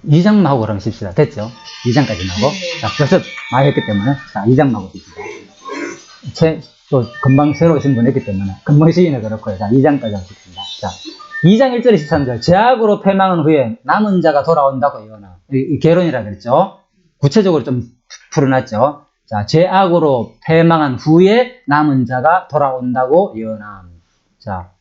2장만 하고 그러면 씁시다. 됐죠? 2장까지만 하고. 자, 벌써 많이 했기 때문에. 자, 2장만 하고 씁시다. 또, 금방 새로 오신 분 했기 때문에. 금방 시기는 그렇고요. 자, 2장까지 하겠습니다. 자, 2장 1절 13절. 제약으로 패망한 후에 남은 자가 돌아온다고 예언하. 이 개론이라 그랬죠? 구체적으로 좀 풀어놨죠? 자, 죄악으로 패망한 후에 남은 자가 돌아온다고 예언함. 자,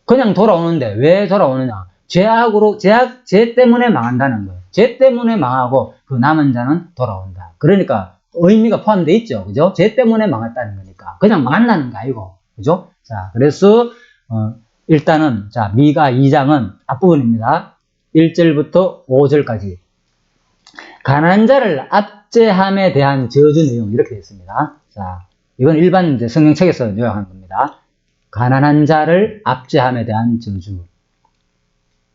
그냥 돌아오는데 왜 돌아오느냐? 죄 때문에 망한다는 거예요. 죄 때문에 망하고 그 남은 자는 돌아온다. 그러니까 의미가 포함되어 있죠. 그죠? 죄 때문에 망했다는 거니까. 그냥 망한다는 거 아니고. 그죠? 자, 그래서, 일단은, 자, 미가 2장은 앞부분입니다. 1절부터 5절까지. 가난한 자를 압제함에 대한 저주 내용, 이렇게 되어 있습니다. 자, 이건 일반 이제 성경책에서 요약한 겁니다. 가난한 자를 압제함에 대한 저주.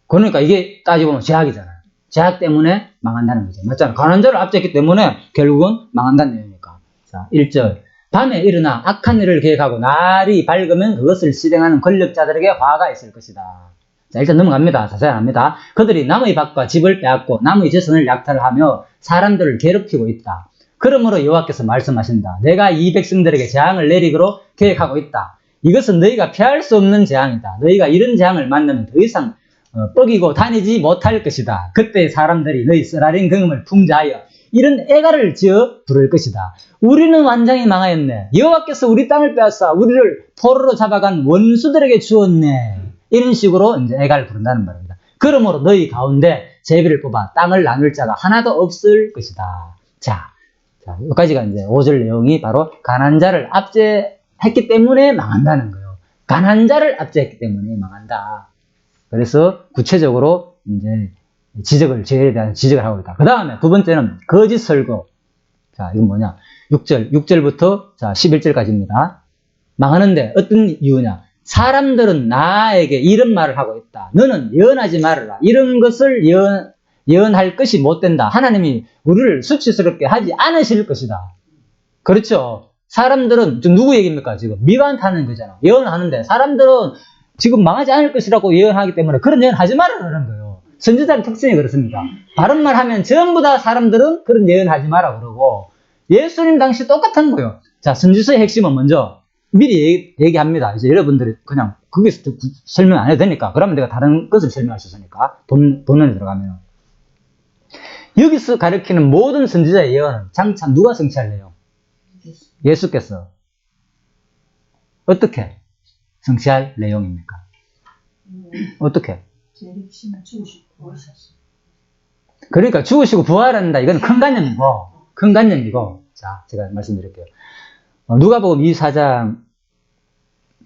그러니까 이게 따지보면 죄악이잖아요. 죄악 때문에 망한다는 거죠. 맞잖아요. 가난한 자를 압제했기 때문에 결국은 망한다는 내용이니까. 자, 1절. 밤에 일어나 악한 일을 계획하고 날이 밝으면 그것을 실행하는 권력자들에게 화가 있을 것이다. 자, 일단 넘어갑니다. 자세히 안 합니다. 그들이 남의 밭과 집을 빼앗고 남의 재산을 약탈하며 사람들을 괴롭히고 있다. 그러므로 여호와께서 말씀하신다. 내가 이 백성들에게 재앙을 내리기로 계획하고 있다. 이것은 너희가 피할 수 없는 재앙이다. 너희가 이런 재앙을 만나면 더 이상 뻐기고 다니지 못할 것이다. 그때 사람들이 너희 쓰라린 경험을 풍자하여 이런 애가를 지어 부를 것이다. 우리는 완전히 망하였네. 여호와께서 우리 땅을 빼앗아 우리를 포로로 잡아간 원수들에게 주었네. 이런 식으로 이제 애가를 부른다는 말입니다. 그러므로 너희 가운데 제비를 뽑아 땅을 나눌 자가 하나도 없을 것이다. 자, 여기까지가 이제 5절 내용이 바로 가난한 자를 압제했기 때문에 망한다는 거예요. 가난한 자를 압제했기 때문에 망한다. 그래서 구체적으로 이제 죄에 대한 지적을 하고 있다. 그 다음에 두 번째는 거짓 설교. 자, 이건 뭐냐? 6절부터 자, 11절까지입니다. 망하는데 어떤 이유냐? 사람들은 나에게 이런 말을 하고 있다. 너는 예언하지 말아라. 이런 것을 예언할 것이 못 된다. 하나님이 우리를 수치스럽게 하지 않으실 것이다. 그렇죠? 사람들은 지금 누구 얘기입니까? 지금 미가한테 하는 거잖아. 예언을 하는데 사람들은 지금 망하지 않을 것이라고 예언하기 때문에 그런 예언 하지 말아라는 거예요. 선지자의 특징이 그렇습니다. 바른 말 하면 전부 다 사람들은 그런 예언 하지 마라 그러고 예수님 당시 똑같은 거예요. 자, 선지서의 핵심은 먼저 미리 얘기합니다. 이제 여러분들이 그냥 거기서 설명 안 해도 되니까. 그러면 내가 다른 것을 설명할 수 있으니까. 본론에 들어가면. 여기서 가르치는 모든 선지자의 예언은 장차 누가 성취할래요? 예수께서. 어떻게 성취할 내용입니까? 어떻게? 그러니까 죽으시고 부활한다. 이건 큰 관념이고. 자, 제가 말씀드릴게요. 누가복음 24장.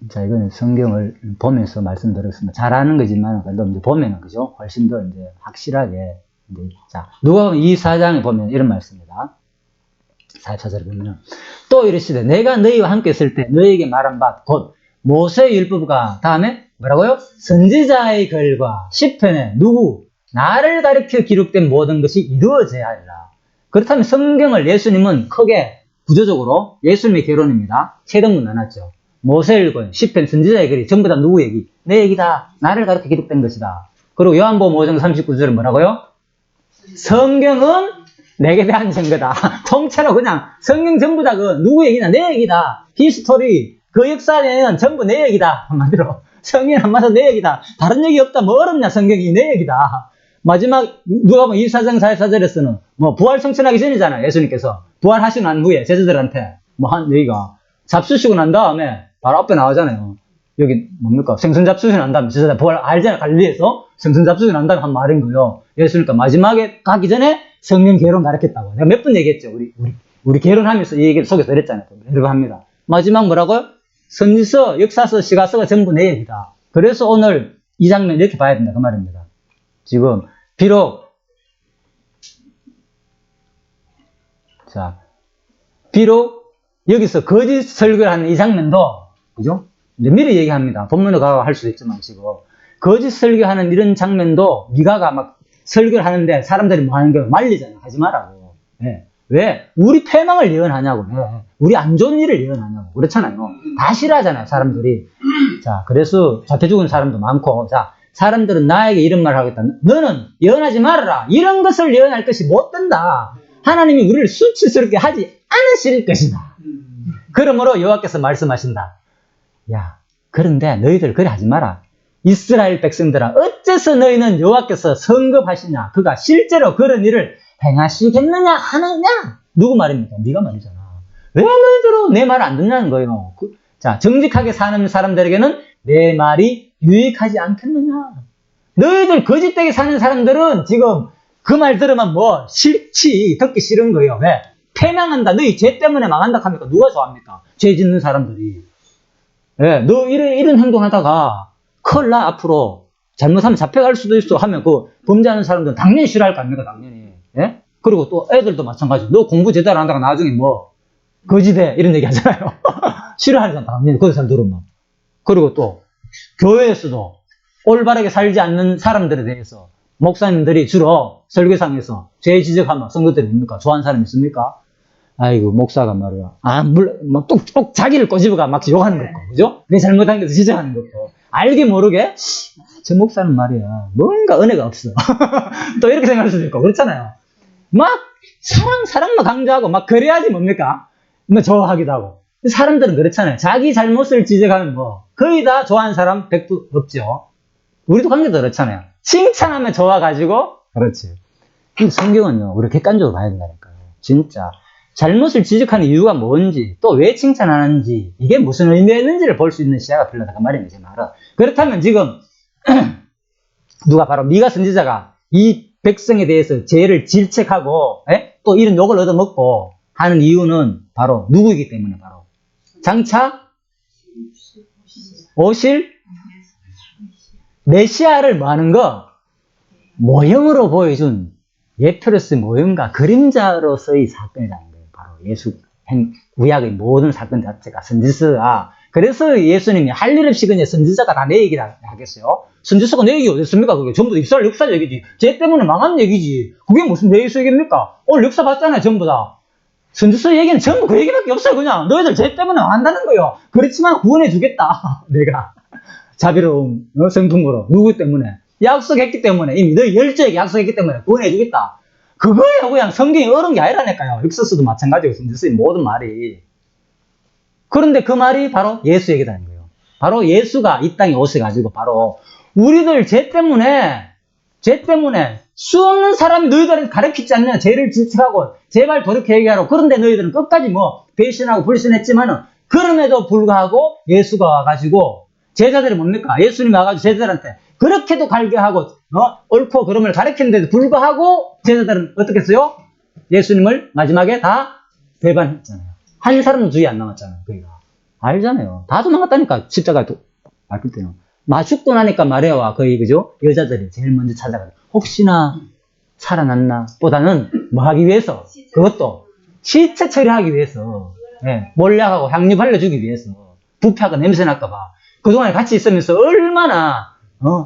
자, 이거는 성경을 보면서 말씀드렸습니다. 잘하는 거지만, 그래도 이제 보면은, 그죠? 훨씬 더 이제 확실하게. 자, 누가복음 24장에 보면 이런 말씀입니다. 44절에 보면, 또 이르시되, 내가 너희와 함께 있을 때 너희에게 말한 바, 곧, 모세의 율법과, 다음에, 뭐라고요? 선지자의 글과 시편에 누구? 나를 가리켜 기록된 모든 것이 이루어져야 하리라. 그렇다면 성경을 예수님은 크게, 구조적으로, 예수님의 개론입니다. 세 등분 나눴죠. 모세의 글, 시편, 선지자의 글이 전부 다 누구 얘기? 내 얘기다. 나를 가르쳐 기록된 것이다. 그리고 요한복음 5장 39절은 뭐라고요? 성경은 내게 대한 증거다. 통째로 그냥 성경 전부 다 그 누구 얘기냐? 내 얘기다. 히스토리, 그 역사는 전부 내 얘기다. 한마디로. 성경이 한마디로 내 얘기다. 다른 얘기 없다. 뭐 어렵냐? 성경이 내 얘기다. 마지막 누가복음 24장 44절에서는 뭐 부활 성천하기 전이잖아요. 예수님께서 부활하시고 난 후에 제자들한테 뭐 한 얘기가 잡수시고 난 다음에 바로 앞에 나오잖아요. 여기 뭡니까? 생선 잡수시고 난 다음에 제자들 부활 알잖아요. 갈릴리에서 생선 잡수시고 난 다음에 한 말인 거예요. 예수님께서 마지막에 가기 전에 성경 개론 가르쳤다고. 내가 몇 번 얘기했죠. 우리 개론하면서 이 얘기를 속에서 그랬잖아요. 여러 번 합니다. 마지막 뭐라고요? 선지서, 역사서, 시가서가 전부 내 얘기다. 그래서 오늘 이 장면 이렇게 봐야 된다. 그 말입니다. 지금 비록 여기서 거짓 설교를 하는 이 장면도, 그죠? 이제 미리 얘기합니다. 본문에 가서 할 수도 있지만, 지금. 거짓 설교하는 이런 장면도 미가가 막 설교를 하는데 사람들이 뭐 하는 게 말리잖아. 하지 말라고. 네. 왜? 우리 패망을 예언하냐고. 왜? 우리 안 좋은 일을 예언하냐고. 그렇잖아요. 다 싫어하잖아요, 사람들이. 자, 그래서 잡혀 죽은 사람도 많고. 자, 사람들은 나에게 이런 말을 하겠다. 너는 예언하지 말아라. 이런 것을 예언할 것이 못 된다. 하나님이 우리를 수치스럽게 하지 않으실 것이다. 그러므로 여호와께서 말씀하신다. 야, 그런데 너희들 그래 하지 마라. 이스라엘 백성들아, 어째서 너희는 여호와께서 성급하시냐? 그가 실제로 그런 일을 행하시겠느냐 하느냐? 누구 말입니까? 네가 말이잖아. 왜 너희들은 내 말 안 듣냐는 거예요. 자, 정직하게 사는 사람들에게는 내 말이 유익하지 않겠느냐? 너희들 거짓되게 사는 사람들은 지금 그 말 들으면 뭐 싫지, 듣기 싫은 거예요. 왜? 패망한다. 너희 죄 때문에 망한다 하니까 누가 좋아합니까? 죄 짓는 사람들이. 예, 너 이런 행동하다가 큰일 나, 앞으로. 잘못하면 잡혀갈 수도 있어 하면 그 범죄하는 사람들은 당연히 싫어할 거 아닙니까? 당연히. 예? 그리고 또 애들도 마찬가지로. 너 공부 제대로 안 한다가 나중에 뭐 거지돼 이런 얘기 하잖아요. 싫어하는 사람 당연히 그 사람 들으면. 그리고 또 교회에서도 올바르게 살지 않는 사람들에 대해서 목사님들이 주로 설교상에서 죄 지적하면 성도들이 뭡니까? 좋아하는 사람이 있습니까? 아이고, 목사가 말이야. 물론, 막 뚝뚝 자기를 꼬집어가 막 욕하는 것도, 그죠? 내 잘못한 것도 지적하는 것도. 알게 모르게, 저 목사는 말이야. 뭔가 은혜가 없어. 또 이렇게 생각할 수도 있고, 그렇잖아요. 막, 사랑만 강조하고, 막, 그래야지 뭡니까? 뭐, 좋아하기도 하고. 사람들은 그렇잖아요. 자기 잘못을 지적하면 뭐, 거의 다 좋아하는 사람 100도 없죠. 우리도 관계도 그렇잖아요. 칭찬하면 좋아가지고, 그렇지. 근데 성경은요, 우리 객관적으로 봐야 된다니까요. 진짜. 잘못을 지적하는 이유가 뭔지, 또 왜 칭찬하는지, 이게 무슨 의미가 있는지를 볼 수 있는 시야가 필요하다. 그 말입니다, 제 말은. 그렇다면 지금, 누가 바로 미가 선지자가 이 백성에 대해서 죄를 질책하고, 또 이런 욕을 얻어먹고 하는 이유는 바로 누구이기 때문에 바로. 장차 오실 메시아를 뭐 하는 거? 모형으로 보여준 예표로서의 모형과 그림자로서의 사건이라는 거예요. 바로 예수, 구약의 모든 사건 자체가 선지서야. 그래서 예수님이 할 일 없이 그냥 선지자가 다 내 얘기를 하겠어요. 선지서가 내 얘기 어디 있습니까? 그게 전부 다 이스라엘 역사 얘기지. 죄 때문에 망한 얘기지. 그게 무슨 내 예수 얘기입니까? 오늘 역사 봤잖아요, 전부 다. 선지서 얘기는 전부 그 얘기밖에 없어요, 그냥. 너희들 죄 때문에 망한다는 거예요. 그렇지만 구원해 주겠다. 내가. 자비로운 성품으로. 누구 때문에? 약속했기 때문에. 이미 너희 열조에게 약속했기 때문에 구원해 주겠다. 그거예요. 그냥 성경이 어려운 게 아니라니까요. 엑소스도 마찬가지고 선지서의 모든 말이. 그런데 그 말이 바로 예수 얘기라는 거예요. 바로 예수가 이 땅에 오셔가지고 바로 우리들 죄 때문에 수없는 사람이 너희들은 가르치지 않냐. 죄를 질책하고 제발 돌이켜 얘기하라고. 그런데 너희들은 끝까지 뭐 배신하고 불신했지만은 그럼에도 불구하고 예수가 와가지고 제자들이 뭡니까? 예수님이 와가지고 제자들한테 그렇게도 갈게하고 옳고 그름을 가르치는데도 불구하고 제자들은 어떻게 했어요? 예수님을 마지막에 다 배반했잖아요. 한 사람도 주의 안 남았잖아요. 그러니까 알잖아요. 다 도망갔다니까. 십자가에 밟을 때는 죽고 나니까 마리아와 거의 그죠? 여자들이 제일 먼저 찾아가요. 혹시나 살아났나 보다는 뭐 하기 위해서, 그것도 시체 처리하기 위해서, 몰약하고 향유 발라주기 위해서, 부패하고 냄새 날까봐 그동안에 같이 있으면서 얼마나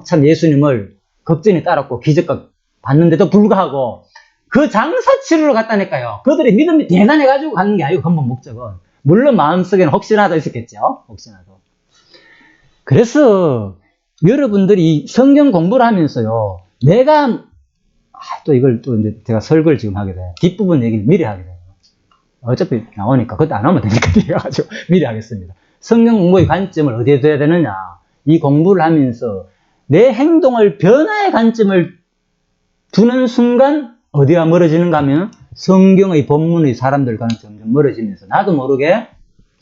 참 예수님을 걱정이 따랐고 기적과 봤는데도 불구하고 그 장사 치르러 갔다니까요. 그들의 믿음이 대단해가지고 가는 게 아니고 근본 목적은. 물론 마음속에는 혹시나도 있었겠죠. 혹시나도. 그래서 여러분들이 성경 공부를 하면서요. 내가 또 이걸 또 이제 제가 설교를 지금 하게 돼요. 뒷부분 얘기는 미리 하게 돼요. 어차피 나오니까 그것도 안 하면 되니까 내가지고 미리 하겠습니다. 성경 공부의 관점을 어디에 둬야 되느냐. 이 공부를 하면서 내 행동을 변화의 관점을 두는 순간 어디가 멀어지는가 하면 성경의 본문의 사람들과는 점점 멀어지면서 나도 모르게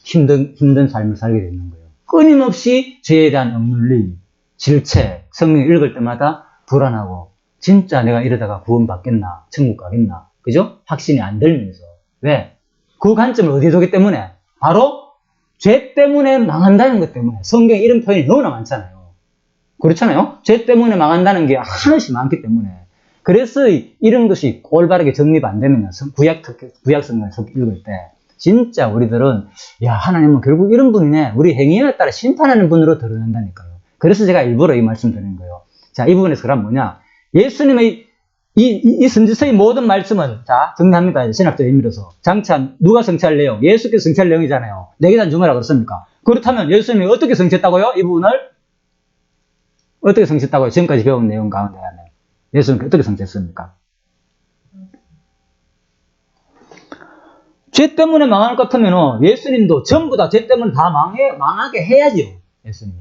힘든 삶을 살게 되는 거예요. 끊임없이 죄에 대한 억눌림, 질책, 성경 읽을 때마다 불안하고 진짜 내가 이러다가 구원받겠나, 천국 가겠나, 그죠? 확신이 안 들면서. 왜? 그 관점을 어디에 두기 때문에? 바로 죄 때문에 망한다는 것 때문에. 성경에 이런 표현이 너무나 많잖아요. 그렇잖아요? 죄 때문에 망한다는 게 하나씩 많기 때문에. 그래서 이런 것이 올바르게 정립 안 되면 구약 성경을 읽을 때 진짜 우리들은 야 하나님은 결국 이런 분이네. 우리 행위에 따라 심판하는 분으로 드러난다니까요. 그래서 제가 일부러 이 말씀 드리는 거예요. 자, 이 부분에서 그럼 뭐냐? 예수님의 이 선지서의 모든 말씀은 자 정리합니다. 신학적 의미로서 장차 누가 성취할 내용? 예수께서 성취할 내용이잖아요. 내게 단 주마라 그렇습니까? 그렇다면 예수님이 어떻게 성취했다고요? 이 부분을 어떻게 성취했다고요? 지금까지 배운 내용 가운데 하면 예수는 어떻게 성취했습니까? 죄 때문에 망할 것 같으면 예수님도 전부 다 죄 때문에 다 망하게 해야지요. 예수님이.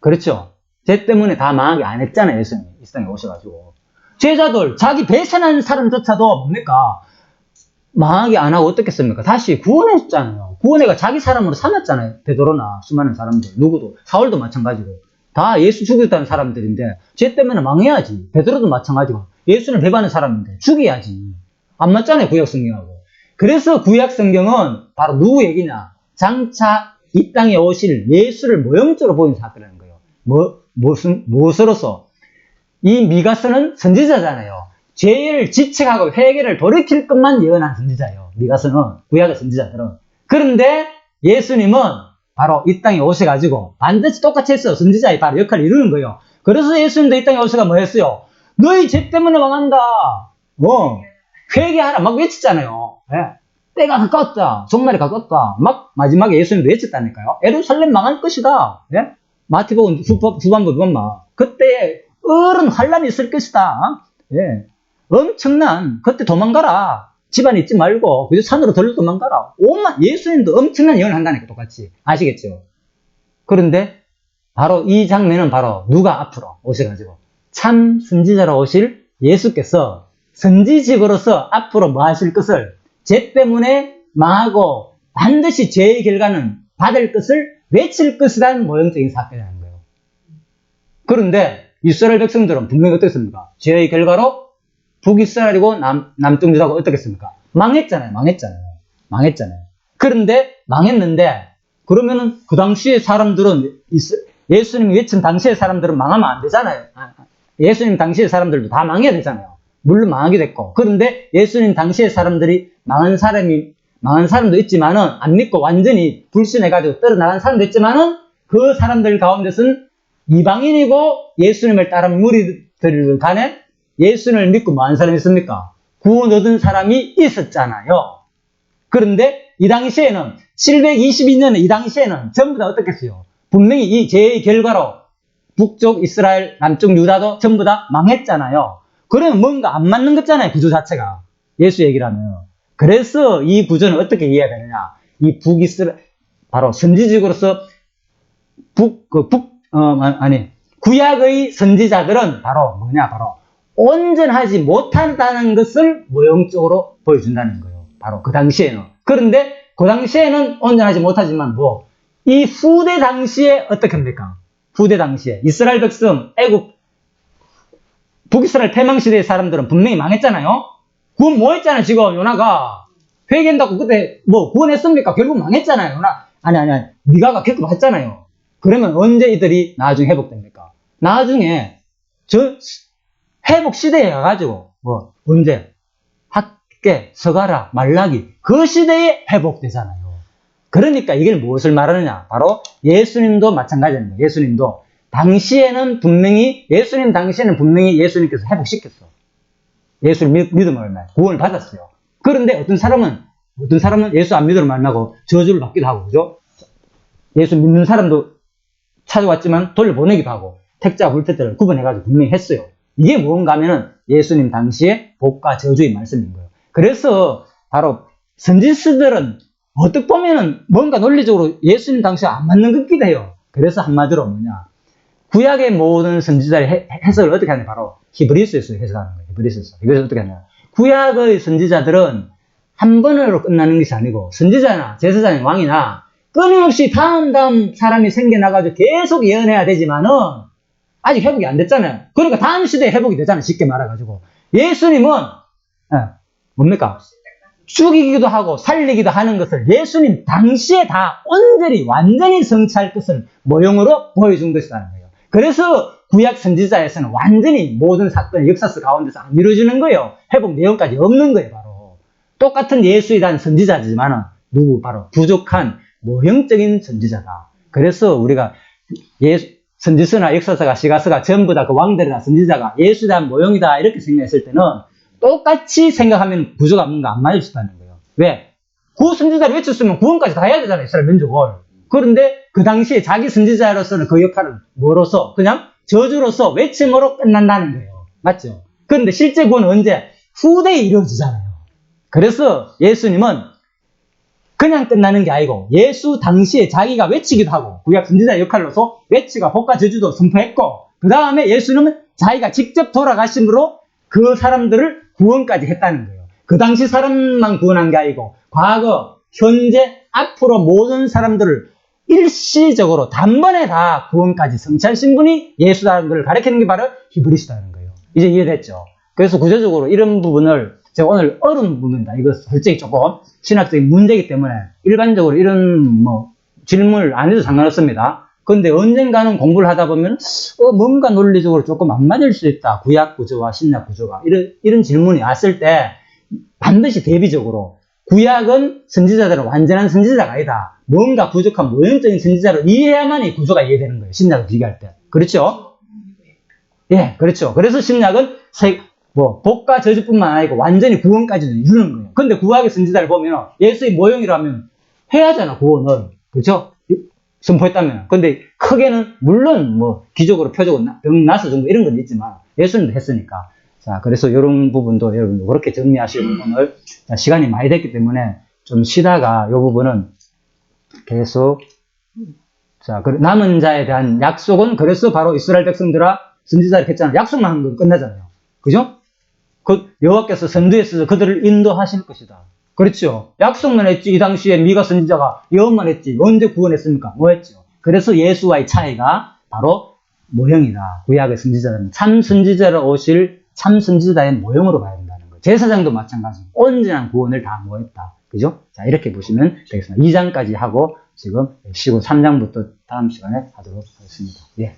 그렇죠? 죄 때문에 다 망하게 안 했잖아요. 예수님이. 이 세상에 오셔가지고. 제자들, 자기 배신한 사람조차도 뭡니까? 망하게 안 하고 어떻겠습니까? 다시 구원했잖아요. 구원해가 자기 사람으로 삼았잖아요. 베드로나 수많은 사람들. 누구도. 사울도 마찬가지로. 다 예수 죽였다는 사람들인데 죄 때문에 망해야지. 베드로도 마찬가지고. 예수를 배반하는 사람인데 죽여야지. 안 맞잖아요. 구약 성경하고. 그래서 구약 성경은 바로 누구 얘기냐? 장차 이 땅에 오실 예수를 모형적으로 보인 사건이라는 거예요. 무엇으로서? 이 미가서는 선지자잖아요. 죄를 지책하고 회개를 돌이킬 것만 예언한 선지자예요. 미가서는, 구약의 선지자들은. 그런데 예수님은 바로 이 땅에 오셔가지고 반드시 똑같이 했어요. 선지자의 바로 역할을 이루는 거예요. 그래서 예수님도 이 땅에 오셔가 뭐 했어요? 너희 죄 때문에 망한다. 회개하라. 막 외쳤잖아요. 예. 때가 가까웠다. 종말이 가까웠다. 막 마지막에 예수님도 외쳤다니까요. 예루살렘 망할 것이다. 예? 마태복음 후반부 보면 그때 어른 환란이 있을 것이다. 예. 엄청난, 그때 도망가라. 집안에 있지 말고, 그저 산으로 덜러 도망가라. 예수님도 엄청난 예언을 한다니까, 똑같이. 아시겠죠? 그런데, 바로 이 장면은 바로 누가 앞으로 오셔가지고, 참 선지자로 오실 예수께서 선지직으로서 앞으로 뭐 하실 것을, 죄 때문에 망하고, 반드시 죄의 결과는 받을 것을 외칠 것이라는 모형적인 사건이라는 거예요. 그런데, 이스라엘 백성들은 분명히 어떻습니까? 죄의 결과로 북이스라엘이고 남쪽 유다가 어떻겠습니까? 망했잖아요. 그런데 망했는데 그러면은 그 당시의 사람들은 예수님이 외친 당시의 사람들은 망하면 안 되잖아요. 예수님 당시의 사람들도 다 망해야 되잖아요. 물론 망하게 됐고. 그런데 예수님 당시의 사람들이 망한 사람도 있지만은 안 믿고 완전히 불신해가지고 떨어나간 사람도 있지만은 그 사람들 가운데서는 이방인이고 예수님을 따르는 무리들 간에 예수님을 믿고 뭐한 사람이 있습니까? 구원 얻은 사람이 있었잖아요. 그런데 이 당시에는 722년에 이 당시에는 전부 다 어떻겠어요? 분명히 이 죄의 결과로 북쪽 이스라엘, 남쪽 유다도 전부 다 망했잖아요. 그러면 뭔가 안 맞는 거잖아요. 구조 자체가. 예수 얘기라면. 그래서 이 구조는 어떻게 이해해야 되느냐? 이 북이스라엘, 바로 선지직으로서 구약의 선지자들은 바로 뭐냐? 바로 온전하지 못한다는 것을 모형적으로 보여준다는 거예요. 바로 그 당시에는. 그런데 그 당시에는 온전하지 못하지만 이 후대 당시에 어떻게 합니까? 후대 당시에 이스라엘 백성, 북이스라엘 패망시대의 사람들은 분명히 망했잖아요. 구원 뭐 했잖아요, 지금 요나가. 회개한다고 그때 구원했습니까? 결국 망했잖아요, 요나. 아니. 미가가 겪어봤잖아요. 그러면 언제 이들이 나중에 회복됩니까? 나중에 회복 시대에 가가지고 언제 학계, 서가라, 말라기 그 시대에 회복되잖아요. 그러니까 이게 무엇을 말하느냐? 바로 예수님도 마찬가지입니다. 예수님도 당시에는 분명히 예수님께서 회복시켰어. 예수를 믿음으로 구원을 받았어요. 그런데 어떤 사람은 예수 안 믿음으로 만나고 저주를 받기도 하고, 그죠? 예수 믿는 사람도 찾아왔지만 돌려보내기도 하고 택자와 불택자를 구분해가지고 분명히 했어요. 이게 뭔가 하면은 예수님 당시에 복과 저주의 말씀인 거예요. 그래서 바로 선지서들은 어떻게 보면은 뭔가 논리적으로 예수님 당시에 안 맞는 것 같기도 해요. 그래서 한마디로 뭐냐? 구약의 모든 선지자의 해석을 어떻게 하냐? 바로 히브리서에서 해석하는 거예요. 히브리서에서. 이것을 어떻게 하냐? 구약의 선지자들은 한 번으로 끝나는 것이 아니고 선지자나 제사장의 왕이나 끊임없이 다음 사람이 생겨나가지고 계속 예언해야 되지만은 아직 회복이 안 됐잖아요. 그러니까 다음 시대에 회복이 되잖아요. 쉽게 말해가지고. 예수님은 뭡니까? 죽이기도 하고 살리기도 하는 것을 예수님 당시에 다 완전히 성취할 것을 모형으로 보여준 것이라는 거예요. 그래서 구약 선지자에서는 완전히 모든 사건의 역사서 가운데서 안 이루어지는 거예요. 회복 내용까지 없는 거예요. 바로 똑같은 예수에 대한 선지자지만은 바로 부족한 모형적인 선지자다. 그래서 우리가 선지서나 역사서가 시가서가 전부 다 그 왕들이나 선지자가 예수에 대한 모형이다 이렇게 생각했을 때는 똑같이 생각하면 구조가 뭔가 안 맞을 거예요. 왜? 그 선지자를 외쳤으면 구원까지 다 해야 되잖아요. 이스라엘 민족을. 그런데 그 당시에 자기 선지자로서는 그 역할은 뭐로서 그냥 저주로서 외침으로 끝난다는 거예요. 맞죠? 그런데 실제 구원은 언제? 후대에 이루어지잖아요. 그래서 예수님은 그냥 끝나는 게 아니고 예수 당시에 자기가 외치기도 하고 구약 선지자 역할로서 외치가 복과 저주도 선포했고 그 다음에 예수님은 자기가 직접 돌아가심으로 그 사람들을 구원까지 했다는 거예요. 그 당시 사람만 구원한 게 아니고 과거, 현재, 앞으로 모든 사람들을 일시적으로 단번에 다 구원까지 성취하신 분이 예수라는 걸 가르치는 게 바로 히브리서라는 거예요. 이제 이해됐죠? 그래서 구조적으로 이런 부분을 제가 오늘 어려운 부분이다. 이거 솔직히 조금 신학적인 문제이기 때문에 일반적으로 이런 질문을 안 해도 상관없습니다. 근데 언젠가는 공부를 하다 보면 뭔가 논리적으로 조금 안 맞을 수 있다. 구약 구조와 신약 구조가 이런 질문이 왔을 때 반드시 대비적으로 구약은 선지자들은 완전한 선지자가 아니다. 뭔가 부족한 모형적인 선지자를 이해해야만 이 구조가 이해되는 거예요. 신약을 비교할 때. 그렇죠? 예, 그렇죠. 그래서 신약은 복과 저주뿐만 아니고 완전히 구원까지도 이루는 거예요. 근데 구약의 선지자를 보면 예수의 모형이라면 해야 하잖아, 구원을. 그렇죠? 선포했다면. 근데 크게는 물론 기적으로 표적으로 병 나서 정도 이런 건 있지만 예수님도 했으니까. 자, 그래서 이런 부분도 여러분 그렇게 정리하시고 오늘 시간이 많이 됐기 때문에 좀 쉬다가 이 부분은 계속 자, 남은 자에 대한 약속은 그래서 바로 이스라엘 백성들아 선지자를 했잖아요. 약속만 한 건 끝나잖아요. 그죠? 여호와께서 선두에서 그들을 인도하실 것이다. 그렇죠. 약속만 했지. 이 당시에 미가 선지자가 예언만 했지. 언제 구원했습니까? 뭐 했죠? 그래서 예수와의 차이가 바로 모형이다. 구약의 선지자는 참 선지자로 오실 참 선지자의 모형으로 봐야 된다는 거예요. 제사장도 마찬가지고 온전한 구원을 다 모았다. 그죠? 자, 이렇게 보시면 되겠습니다. 2장까지 하고 지금 쉬고 3장부터 다음 시간에 하도록 하겠습니다. 예.